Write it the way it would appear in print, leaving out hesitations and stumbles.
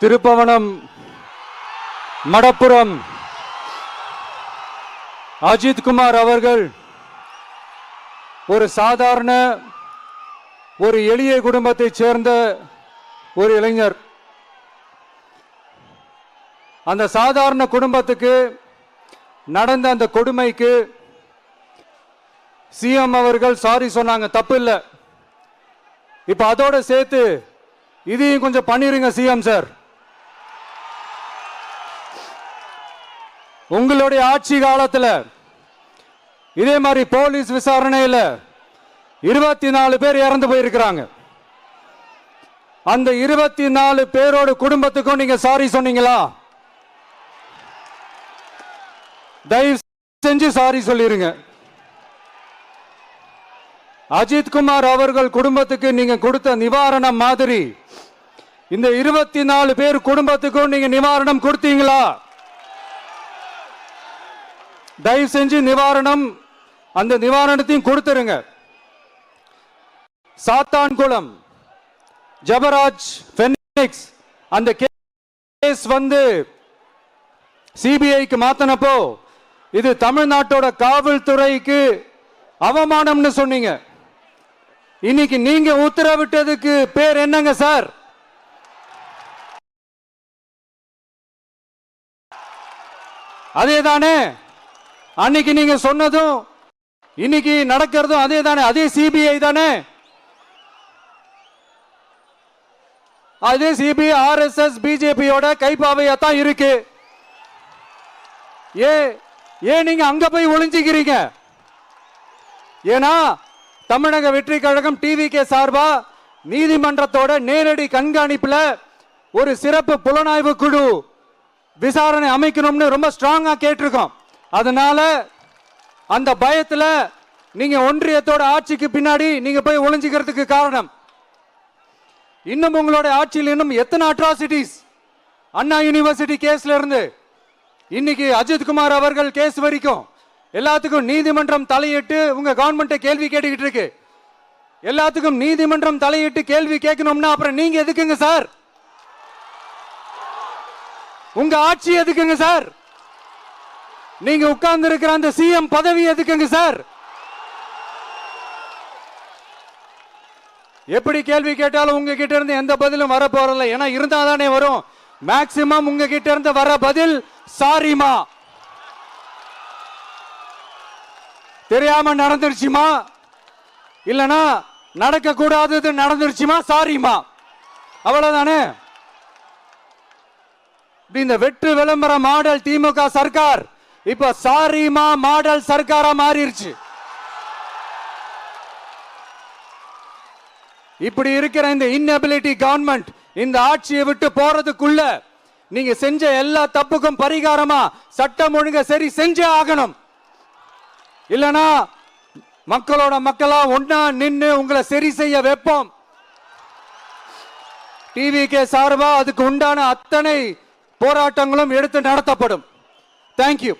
திருப்பவனம் மடப்புரம் அஜித் குமார் அவர்கள் ஒரு சாதாரண ஒரு எளிய குடும்பத்தைச் சேர்ந்த ஒரு இளைஞர். அந்த சாதாரண குடும்பத்துக்கு நடந்த அந்த கொடுமைக்கு சிஎம் அவர்கள் சாரி சொன்னாங்க, தப்பு இல்லை. இப்ப அதோட சேர்த்து இதையும் கொஞ்சம் பண்ணிருங்க சிஎம் சார். உங்களுடைய ஆட்சி காலத்தில் இதே மாதிரி போலீஸ் விசாரணையில் 24 பேர் இறந்து போயிருக்கிறாங்க. அந்த 24 பேரோட குடும்பத்துக்கும் நீங்க சாரி சொன்னீங்களா? தயவு செஞ்சு சாரி சொல்லிருங்க. அஜித் குமார் அவர்கள் குடும்பத்துக்கு நீங்க கொடுத்த நிவாரணம் மாதிரி இந்த 24 பேர் குடும்பத்துக்கும் நீங்க நிவாரணம் கொடுத்தீங்களா? தயவு செஞ்சு நிவாரணம், அந்த நிவாரணத்தையும் கொடுத்துருங்க. சாத்தான்குளம் ஜபராஜ் பெனிக்ஸ் அந்த கேஸ் வந்து சிபிஐக்கு மாத்தினப்போ இது தமிழ்நாட்டோட காவல்துறைக்கு அவமானம்னு சொன்னீங்க. இன்னைக்கு நீங்க உத்தரவிட்டதுக்கு பேர் என்னங்க சார்? அதே தானே அன்னைக்கு நீங்க சொன்னதும் இன்னைக்கு நடக்கிறதும் அதே தானே? அதே சிபிஐ தானே? அதே சிபிஐ ஆர்எஸ்எஸ் பிஜேபியோட கைப்பாவையாத்தான் இருக்கு. ஏன் நீங்க அங்க போய் ஒளிஞ்சிக்கிறீங்க? ஏன்னா தமிழக வெற்றி கழகம் டிவிகே சார்பா நீதிமன்றத்தோட நேரடி கண்காணிப்புல ஒரு சிறப்பு புலனாய்வு குழு விசாரணை அமைக்கணும்னு ரொம்ப ஸ்ட்ராங்கா கேட்டிருக்கோம். அதனால அந்த பயத்துல நீங்க ஒன்றியத்தோட ஆட்சிக்கு பின்னாடி நீங்க போய் ஒளிஞ்சிக்கிறதுக்கு காரணம். இன்னும் உங்களோட ஆட்சியில் இன்னும் எத்தனை அட்ராசிட்டிஸ், அண்ணா யூனிவர்சிட்டி கேஸ்ல இருந்து இன்னைக்கு அஜித் குமார் அவர்கள் கேஸ் வரைக்கும் எல்லாத்துக்கும் நீதிமன்றம் தலையிட்டு உங்க கவர்மெண்ட் கேள்வி கேட்டுக்கிட்டு இருக்கு. எல்லாத்துக்கும் நீதிமன்றம் தலையிட்டு கேள்வி கேட்கணும்னா அப்புறம் நீங்க எதுக்குங்க சார்? உங்க ஆட்சி எதுக்குங்க சார்? நீங்க உட்கார்ந்து இருக்கிற அந்த சிஎம் பதவி எதுக்குங்க சார்? எப்படி கேள்வி கேட்டாலும் உங்ககிட்ட இருந்து எந்த பதிலும் வர போறதில்ல. ஏன்னா இருந்தா தானே வரும். மேக்சிமம் உங்ககிட்ட இருந்து வர பதில் சாரிமா, தெரியாம நடந்துருச்சுமா, இல்லனா நடக்க கூடாதது நடந்துருச்சுமா, சாரிமா, அவ்வளவுதானே. இந்த வெற்று விளம்பர மாடல் திமுக சர்க்கார் இப்ப சாரிமா மாடல் சர்க்காரா மாறிடுச்சு. இப்படி இருக்கிற இந்த இன்எபிலிட்டி கவர்மெண்ட் இந்த ஆட்சியை விட்டு போறதுக்குள்ள நீங்க செஞ்ச எல்லா தப்புக்கும் பரிகாரமா சட்டம் ஒழுங்க சரி செஞ்சே ஆகணும். இல்லனா மக்களோட மக்களா ஒன்னா நின்று உங்களை சரி செய்ய வைப்போம். டிவிகே சார்பா அதுக்கு உண்டான அத்தனை போராட்டங்களும் எடுத்து நடத்தப்படும். தேங்க்யூ.